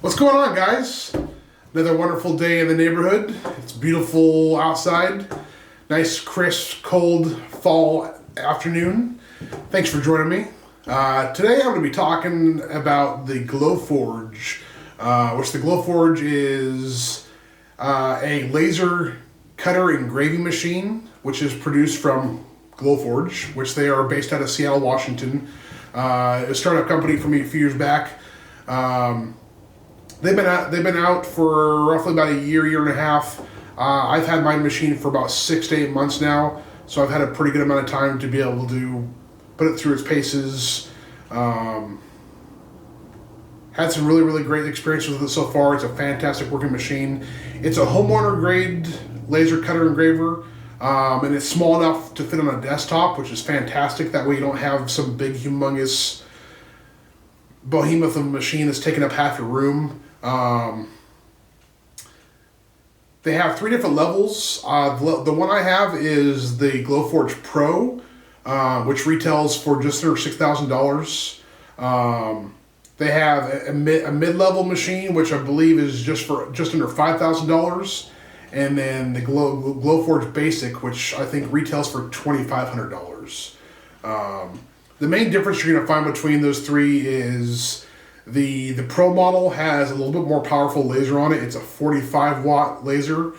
What's going on, guys? Another wonderful day in the neighborhood. It's beautiful outside. Nice, crisp, cold fall afternoon. Thanks for joining me. Today I'm going to be talking about the GlowForge, which the GlowForge is a laser cutter engraving machine, which is produced from GlowForge, which they are based out of Seattle, Washington. A startup company for me a few years back. They've been out for roughly about a year and a half. I've had my machine for about 6 to 8 months now, so I've had a pretty good amount of time to be able to put it through its paces. Had some really great experiences with it so far. It's a fantastic working machine. It's a homeowner grade laser cutter engraver, and it's small enough to fit on a desktop, which is fantastic. That way you don't have some big humongous behemoth of a machine that's taking up half your room. They have 3 different levels. The one I have is the GlowForge Pro, which retails for just under $6,000. They have a mid-level machine, which I believe is just under $5,000, and then the GlowForge Basic, which I think retails for $2,500. The main difference you're going to find between those three is the Pro model has a little bit more powerful laser on it. It's a 45 watt laser.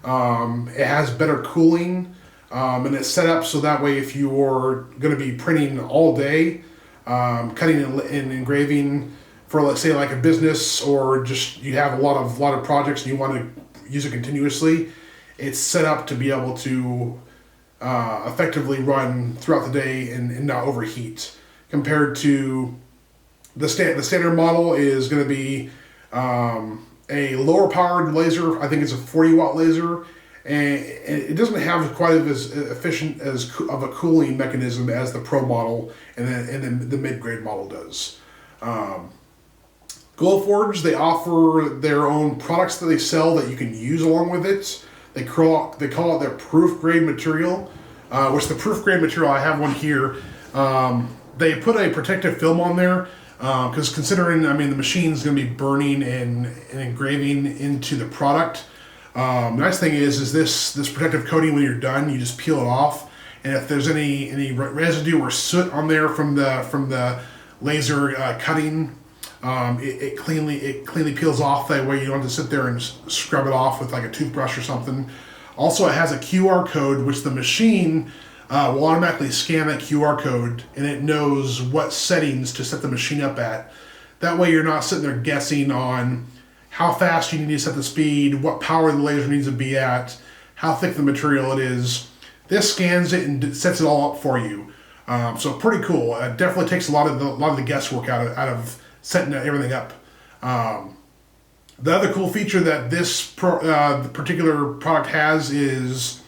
It has better cooling, and it's set up so that way if you're going to be printing all day, cutting and engraving for, let's say, like a business, or just you have a lot of projects and you want to use it continuously, it's set up to be able to effectively run throughout the day and not overheat. Compared to the standard model is going to be a lower powered laser. I think it's a 40 watt laser, and it doesn't have quite as efficient of a cooling mechanism as the Pro model and then the mid-grade model does. GlowForge, they offer their own products that they sell that you can use along with it. They call it their proof grade material, which the proof grade material, I have one here. They put a protective film on there because considering, the machine's going to be burning and engraving into the product. The nice thing is this protective coating, when you're done, you just peel it off, and if there's any residue or soot on there from the laser cutting, it cleanly peels off. That way you don't have to sit there and scrub it off with like a toothbrush or something. Also, it has a QR code, which the machine will automatically scan that QR code, and it knows what settings to set the machine up at. That way you're not sitting there guessing on how fast you need to set the speed, what power the laser needs to be at, how thick the material it is. This scans it and sets it all up for you. So pretty cool. It definitely takes a lot of the guesswork out of setting everything up. The other cool feature that this particular product has is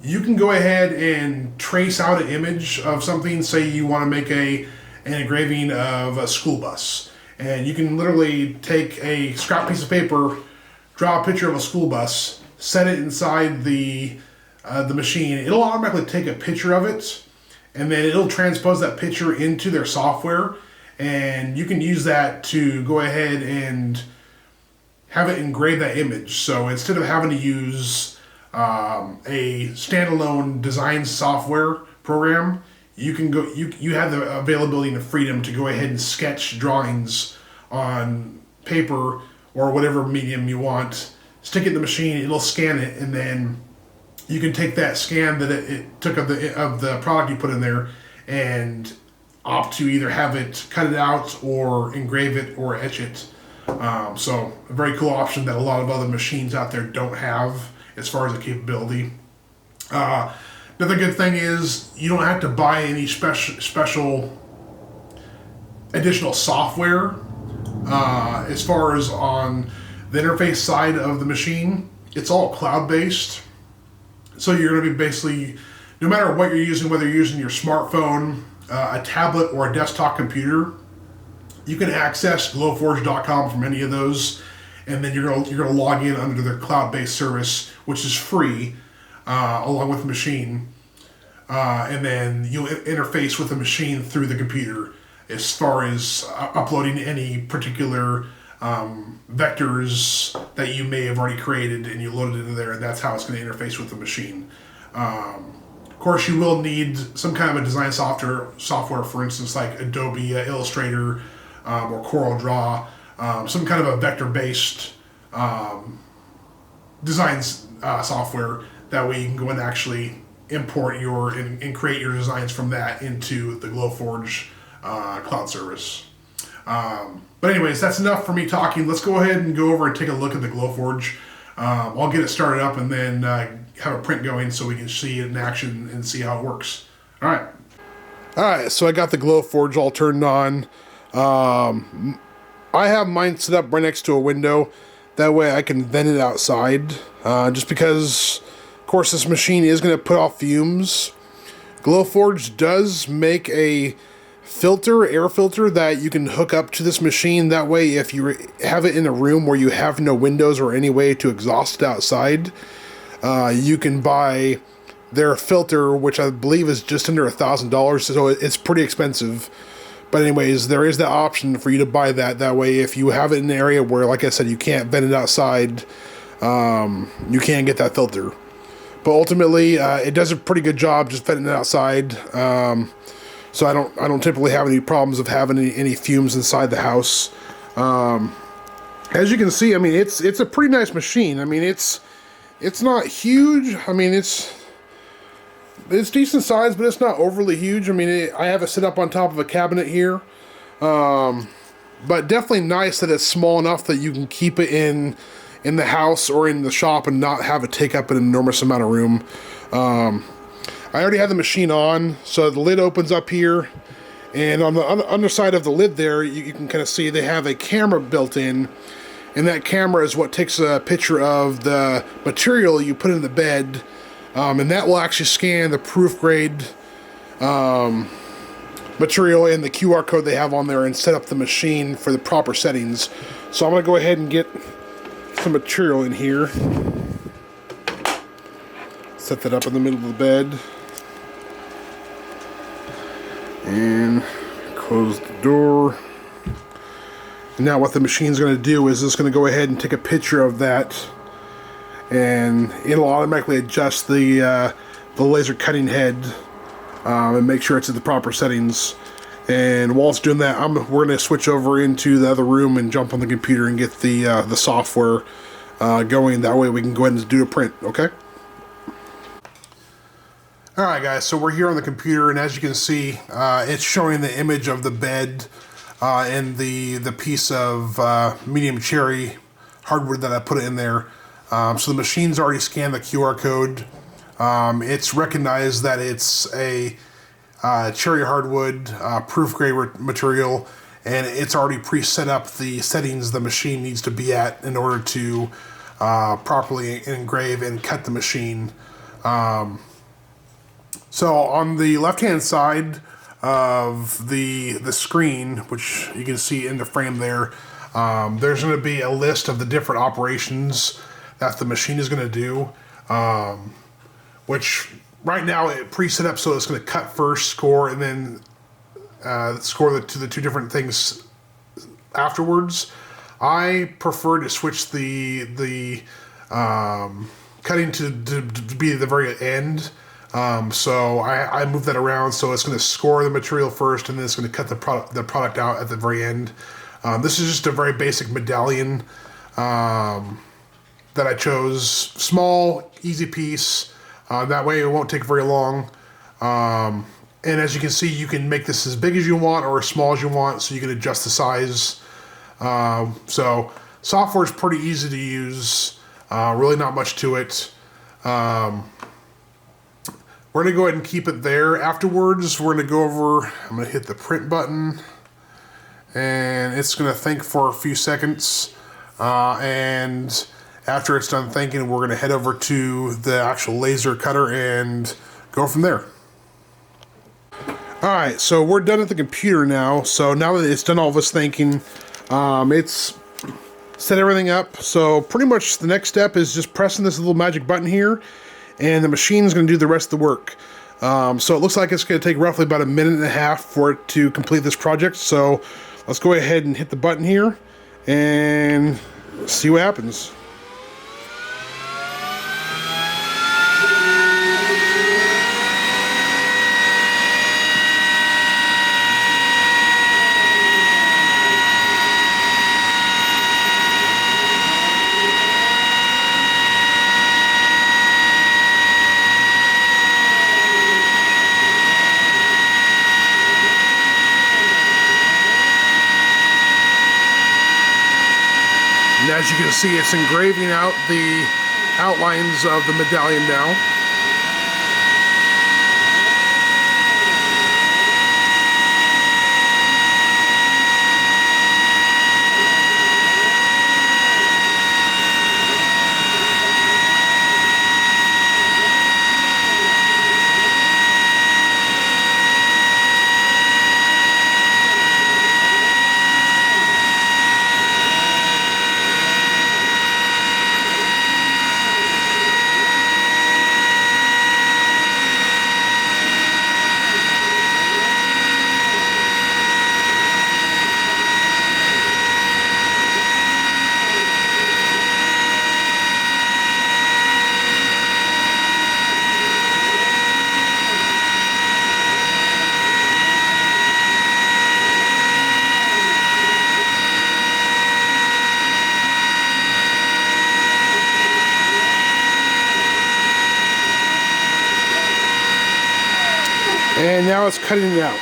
you can go ahead and trace out an image of something. Say you want to make an engraving of a school bus, and you can literally take a scrap piece of paper, draw a picture of a school bus, set it inside the machine. It'll automatically take a picture of it, and then it'll transpose that picture into their software, and you can use that to go ahead and have it engrave that image. So instead of having to use a standalone design software program, you can go. You have the availability and the freedom to go ahead and sketch drawings on paper or whatever medium you want. Stick it in the machine. It'll scan it, and then you can take that scan that it took of the product you put in there and opt to either have it cut it out or engrave it or etch it. So a very cool option that a lot of other machines out there don't have as far as the capability. Another good thing is you don't have to buy any special additional software as far as on the interface side of the machine. It's all cloud-based. So you're going to be basically, no matter what you're using, whether you're using your smartphone, a tablet, or a desktop computer, you can access glowforge.com from any of those, and then you're going to log in under their cloud-based service, which is free, along with the machine, and then you'll interface with the machine through the computer as far as uploading any particular vectors that you may have already created, and you load it into there, and that's how it's going to interface with the machine. Of course, you will need some kind of a design software, for instance, like Adobe Illustrator or CorelDRAW, some kind of a vector-based design software. That way you can go and actually import and create your designs from that into the GlowForge cloud service. But anyways, that's enough for me talking. Let's go ahead and go over and take a look at the GlowForge. I'll get it started up and then have a print going so we can see it in action and see how it works. All right, so I got the GlowForge all turned on. I have mine set up right next to a window. That way I can vent it outside. Just because, of course, this machine is going to put off fumes. GlowForge does make a air filter that you can hook up to this machine. That way, if you have it in a room where you have no windows or any way to exhaust it outside, you can buy their filter, which I believe is just under $1,000, so it's pretty expensive. But anyways, there is that option for you to buy that. That way, if you have it in an area where, like I said, you can't vent it outside, you can get that filter. But ultimately, it does a pretty good job just venting it outside. So I don't typically have any problems of having any fumes inside the house. As you can see, I mean, it's a pretty nice machine. I mean, it's not huge. I mean, it's decent size, but it's not overly huge. I mean, I have it set up on top of a cabinet here. But definitely nice that it's small enough that you can keep it in the house or in the shop and not have it take up an enormous amount of room. I already have the machine on, so the lid opens up here, and on the underside of the lid there, you can kind of see they have a camera built in, and that camera is what takes a picture of the material you put in the bed, and that will actually scan the proof grade material and the QR code they have on there and set up the machine for the proper settings. So I'm going to go ahead and get some material in here. Set that up in the middle of the bed. And close the door. And now what the machine's going to do is it's going to go ahead and take a picture of that, and it'll automatically adjust the laser cutting head and make sure it's at the proper settings. And while it's doing that, we're going to switch over into the other room and jump on the computer and get the software going. That way we can go ahead and do a print, okay? Alright guys, so we're here on the computer, and as you can see, it's showing the image of the bed and the piece of medium cherry hardwood that I put in there. So the machine's already scanned the QR code. It's recognized that it's a cherry hardwood proof grade material, and it's already pre-set up the settings the machine needs to be at in order to properly engrave and cut the machine. So on the left-hand side of the screen, which you can see in the frame there, there's going to be a list of the different operations that the machine is going to do, which right now it pre-set up so it's going to cut first, score, and then score to the two different things afterwards. I prefer to switch the cutting to be at the very end. So I move that around, so it's going to score the material first, and then it's going to cut the product out at the very end. This is just a very basic medallion that I chose. Small, easy piece. That way it won't take very long. And as you can see, you can make this as big as you want or as small as you want, so you can adjust the size. So software is pretty easy to use. Really not much to it. We're going to go ahead and keep it there. Afterwards, we're going to go over, I'm going to hit the print button, and it's going to think for a few seconds. And after it's done thinking, we're going to head over to the actual laser cutter and go from there. Alright, so we're done at the computer now. So now that it's done all this thinking, it's set everything up. So pretty much the next step is just pressing this little magic button here, and the machine's going to do the rest of the work. So it looks like it's going to take roughly about 1.5 minutes for it to complete this project. So let's go ahead and hit the button here, and see what happens. And as you can see, it's engraving out the outlines of the medallion now. And now it's cutting it out.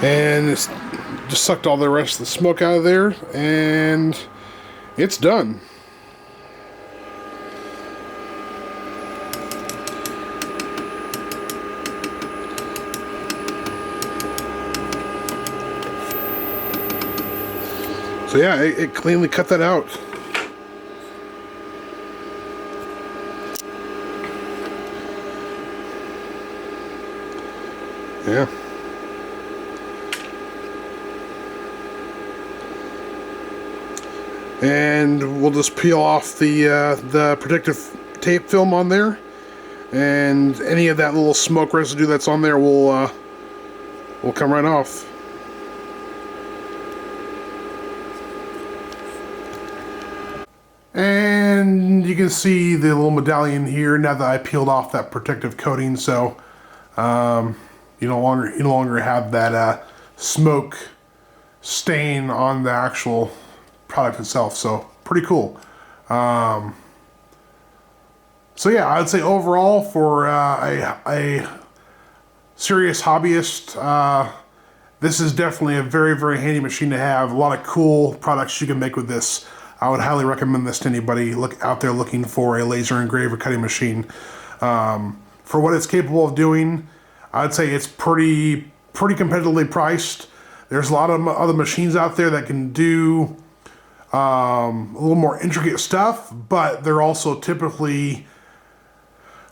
And it's just sucked all the rest of the smoke out of there, and it's done. So yeah, it cleanly cut that out. Yeah. And we'll just peel off the protective tape film on there, and any of that little smoke residue that's on there will come right off. And you can see the little medallion here now that I peeled off that protective coating, so you no longer have that smoke stain on the actual product itself. So pretty cool. So yeah, I'd say overall for a serious hobbyist, this is definitely a very, very handy machine to have. A lot of cool products you can make with this. I would highly recommend this to anybody out there looking for a laser engraver cutting machine. For what it's capable of doing, I'd say it's pretty competitively priced. There's a lot of other machines out there that can do a little more intricate stuff, but they're also typically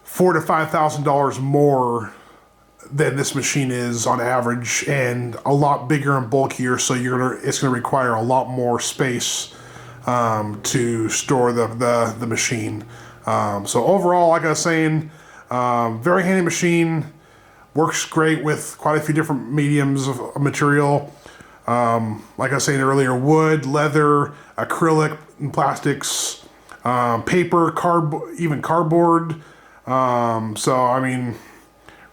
$4,000 to $5,000 more than this machine is on average, and a lot bigger and bulkier. So it's gonna require a lot more space to store the machine. So overall, like I was saying, very handy machine. Works great with quite a few different mediums of material. Like I was saying earlier, wood, leather, acrylic, and plastics, paper, even cardboard. So I mean,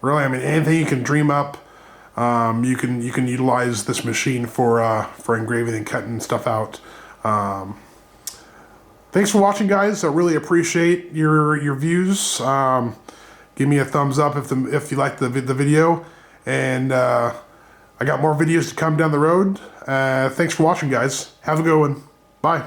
really, anything you can dream up, you can utilize this machine for engraving and cutting stuff out. Thanks for watching, guys. I really appreciate your views. Give me a thumbs up if you liked the video, and I got more videos to come down the road. Thanks for watching, guys. Have a good one. Bye.